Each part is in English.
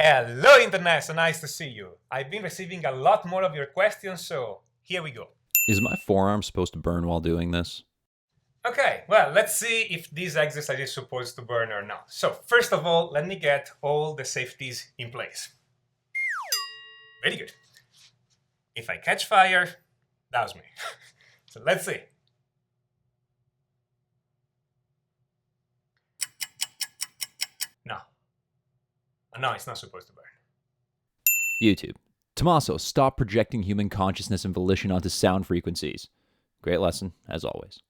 Hello Internet, so nice to see you. I've been receiving a lot more of your questions, so here we go. Is my forearm supposed to burn while doing this? Okay, well, let's see if this exercise is supposed to burn or not. So first of all, let me get all the safeties in place. Very good. If I catch fire, that was me. So let's see. No. No, it's not supposed to burn. YouTube. Tommaso, stop projecting human consciousness and volition onto sound frequencies. Great lesson, as always.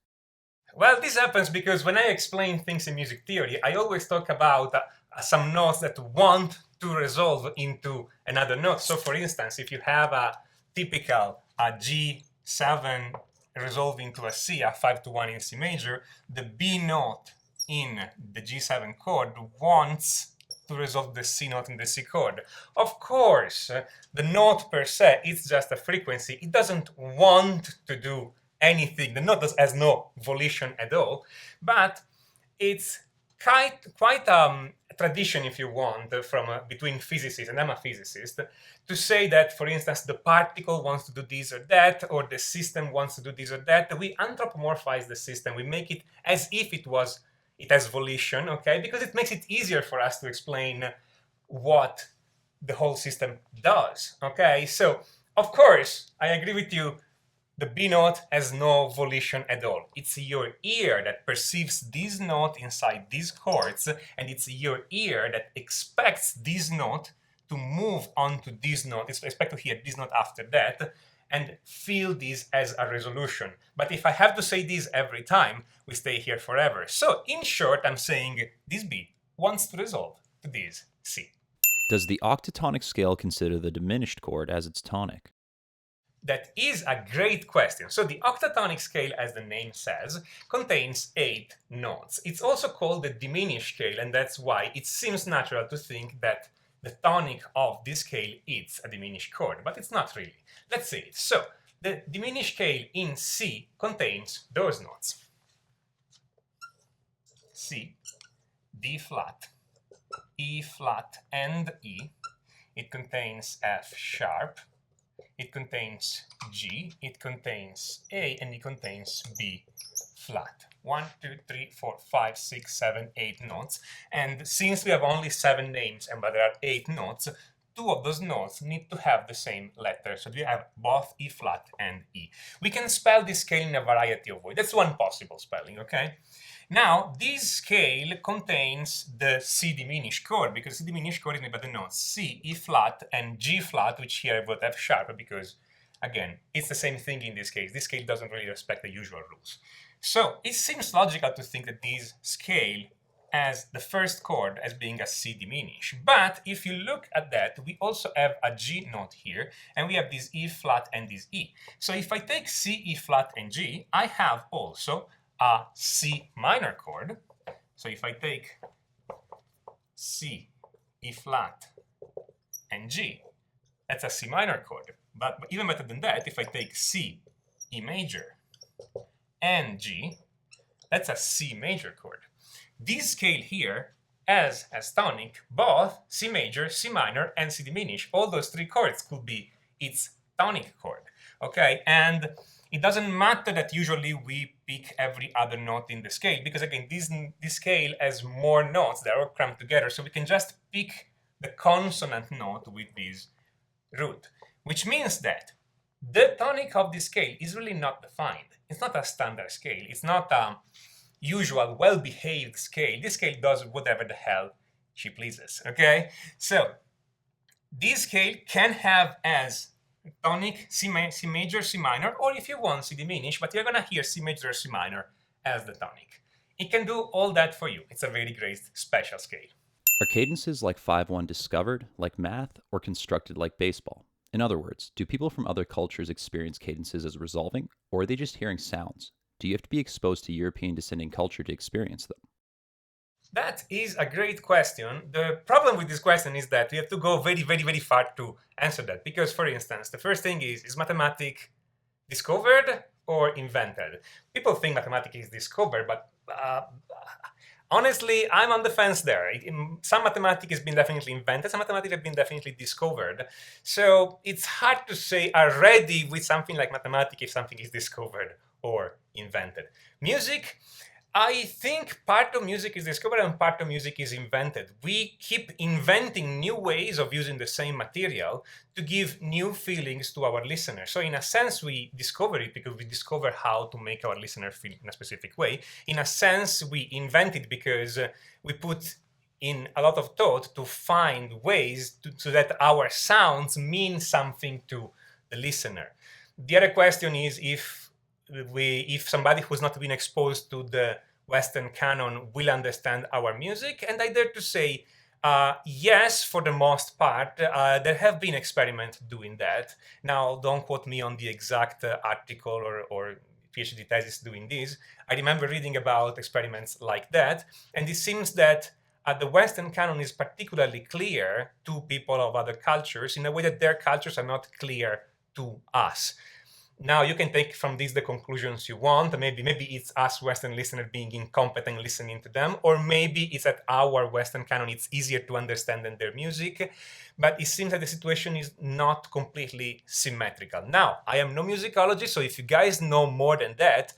Well, this happens because when I explain things in music theory, I always talk about some notes that want to resolve into another note. So for instance, if you have a typical G7 resolving to a C, a 5 to 1 in C major, the B note in the G7 chord wants to resolve the C note in the C chord. Of course, the note per se is just a frequency. It doesn't want to do anything. The note has no volition at all, but it's quite a tradition, if you want, from between physicists, and I'm a physicist, to say that, for instance, the particle wants to do this or that, or the system wants to do this or that. We anthropomorphize the system. We make it as if it has volition, okay? Because it makes it easier for us to explain what the whole system does, okay? So, of course, I agree with you. The B note has no volition at all. It's your ear that perceives this note inside these chords, and it's your ear that expects this note to move on to this note. It's expect to hear this note after that and feel this as a resolution. But if I have to say this every time, we stay here forever. So in short, I'm saying this B wants to resolve to this C. Does the octatonic scale consider the diminished chord as its tonic? That is a great question. So the octatonic scale, as the name says, contains 8 notes. It's also called the diminished scale, and that's why it seems natural to think that the tonic of this scale is a diminished chord, but it's not really. Let's see it. So the diminished scale in C contains those notes: C, D flat, E flat, and E. It contains F sharp. It contains G, it contains A, and it contains B flat. 1, 2, 3, 4, 5, 6, 7, 8 notes. And since we have only 7 names, but there are 8 notes, 2 of those notes need to have the same letter. So we have both E flat and E. We can spell this scale in a variety of ways. That's one possible spelling, okay? Now, this scale contains the C diminished chord, because C diminished chord is made by the notes C, E flat, and G flat, which here I wrote F sharp, because, again, it's the same thing in this case. This scale doesn't really respect the usual rules. So it seems logical to think that this scale has the first chord as being a C diminished. But if you look at that, we also have a G note here, and we have this E flat and this E. So if I take C, E flat, and G, I have also a C minor chord. So if I take C, E flat, and G, that's a C minor chord. But even better than that, if I take C, E major, and G, that's a C major chord. This scale here has as tonic both C major, C minor, and C diminished. All those 3 chords could be its tonic chord, okay? And it doesn't matter that usually we pick every other note in the scale, because again, this scale has more notes that are all crammed together, so we can just pick the consonant note with this root, which means that the tonic of this scale is really not defined. It's not a standard scale. It's not a usual, well-behaved scale. This scale does whatever the hell she pleases, okay? So this scale can have as tonic C major, C minor, or if you want, C diminished, but you're gonna hear C major or C minor as the tonic. It can do all that for you. It's a very great special scale. Are cadences like 5-1 discovered, like math, or constructed like baseball? In other words, do people from other cultures experience cadences as resolving, or are they just hearing sounds? Do you have to be exposed to European descending culture to experience them? That is a great question. The problem with this question is that we have to go very, very, very far to answer that. Because, for instance, the first thing is mathematics discovered or invented? People think mathematics is discovered, but Honestly, I'm on the fence there. Some mathematics has been definitely invented, some mathematics have been definitely discovered. So it's hard to say already with something like mathematics if something is discovered or invented. Music, I think part of music is discovered and part of music is invented. We keep inventing new ways of using the same material to give new feelings to our listeners. So in a sense, we discover it because we discover how to make our listener feel in a specific way. In a sense, we invent it because we put in a lot of thought to find ways so that our sounds mean something to the listener. The other question is if somebody who's not been exposed to the Western canon will understand our music, and I dare to say yes, for the most part. There have been experiments doing that. Now, don't quote me on the exact article or PhD thesis doing this. I remember reading about experiments like that, and it seems that the Western canon is particularly clear to people of other cultures in a way that their cultures are not clear to us. Now, you can take from this the conclusions you want. Maybe it's us Western listeners being incompetent listening to them, or maybe it's that our Western canon it's easier to understand than their music. But it seems that the situation is not completely symmetrical. Now, I am no musicologist, so if you guys know more than that,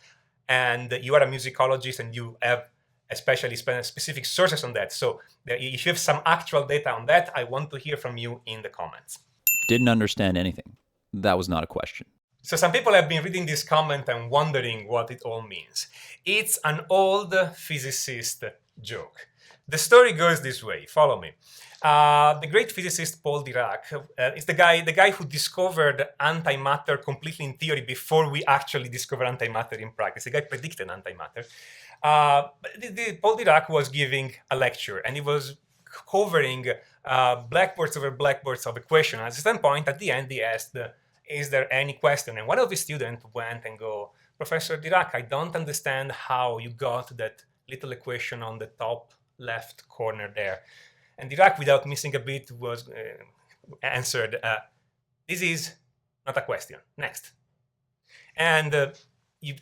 and you are a musicologist and you have especially specific sources on that, so if you have some actual data on that, I want to hear from you in the comments. Didn't understand anything. That was not a question. So some people have been reading this comment and wondering what it all means. It's an old physicist joke. The story goes this way. Follow me. The great physicist Paul Dirac is the guy who discovered antimatter completely in theory before we actually discovered antimatter in practice. The guy predicted antimatter. Paul Dirac was giving a lecture, and he was covering blackboards over blackboards of equations. At a certain point, at the end, he asked, is there any question? And one of his students went and go, Professor Dirac, I don't understand how you got that little equation on the top left corner there. And Dirac, without missing a beat, was answered, this is not a question. Next. And to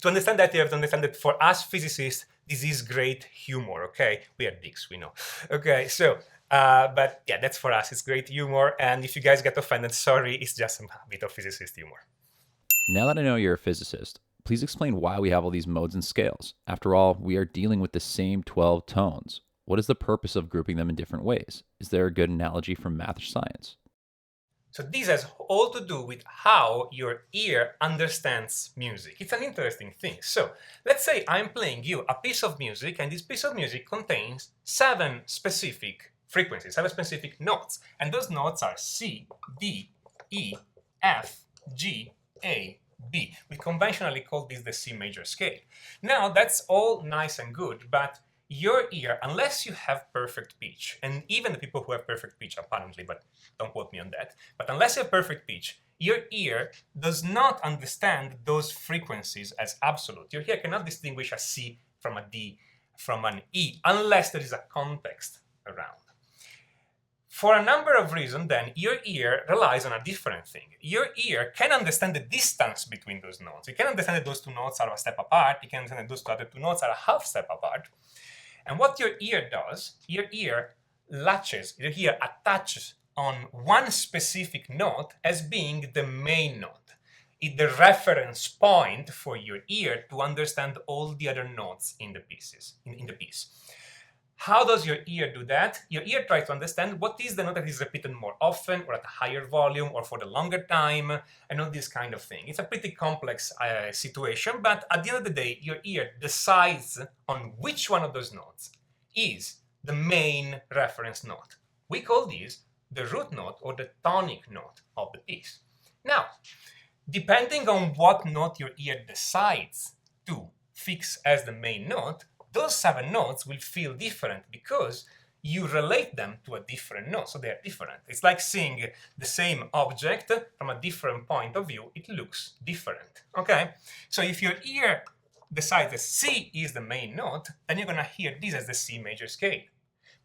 understand that, you have to understand that for us physicists, this is great humor, okay? We are dicks, we know. Okay, so, but yeah, that's for us. It's great humor. And if you guys get offended, sorry, it's just a bit of physicist humor. Now that I know you're a physicist, please explain why we have all these modes and scales. After all, we are dealing with the same 12 tones. What is the purpose of grouping them in different ways? Is there a good analogy from math or science? So this has all to do with how your ear understands music. It's an interesting thing. So let's say I'm playing you a piece of music, and this piece of music contains 7 specific frequencies, 7 specific notes. And those notes are C, D, E, F, G, A, B. We conventionally call this the C major scale. Now that's all nice and good, but your ear, unless you have perfect pitch, and even the people who have perfect pitch apparently, but don't quote me on that, but unless you have perfect pitch, your ear does not understand those frequencies as absolute. Your ear cannot distinguish a C from a D from an E unless there is a context around. For a number of reasons, then, your ear relies on a different thing. Your ear can understand the distance between those notes. It can understand that those 2 notes are a step apart. It can understand that those 2 other 2 notes are a half step apart. And what your ear does, your ear attaches on one specific note as being the main note. It's the reference point for your ear to understand all the other notes in the piece. How does your ear do that? Your ear tries to understand what is the note that is repeated more often or at a higher volume or for the longer time, and all this kind of thing. It's a pretty complex situation, but at the end of the day, your ear decides on which one of those notes is the main reference note. We call this the root note or the tonic note of the piece. Now, depending on what note your ear decides to fix as the main note, those 7 notes will feel different because you relate them to a different note, so they're different. It's like seeing the same object from a different point of view. It looks different, okay? So if your ear decides that C is the main note, then you're gonna hear this as the C major scale.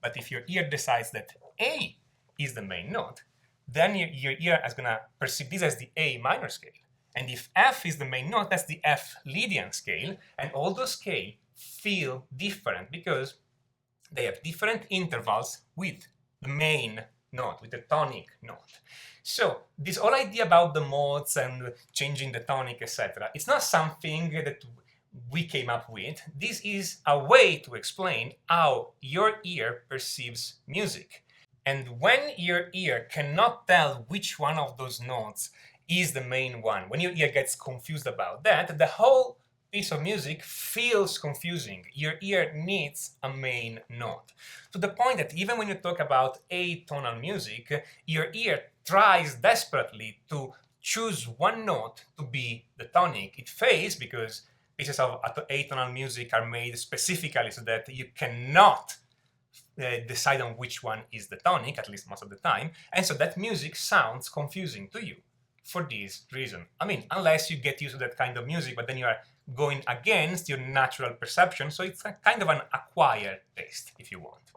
But if your ear decides that A is the main note, then your ear is gonna perceive this as the A minor scale. And if F is the main note, that's the F Lydian scale, and all those scales feel different because they have different intervals with the main note, with the tonic note. So this whole idea about the modes and changing the tonic, etc., it's not something that we came up with. This is a way to explain how your ear perceives music. And when your ear cannot tell which one of those notes is the main one, when your ear gets confused about that, the whole piece of music feels confusing. Your ear needs a main note. To the point that even when you talk about atonal music, your ear tries desperately to choose one note to be the tonic. It fails because pieces of atonal music are made specifically so that you cannot decide on which one is the tonic, at least most of the time, and so that music sounds confusing to you for this reason. I mean, unless you get used to that kind of music, but then you are going against your natural perception, so it's a kind of an acquired taste, if you want.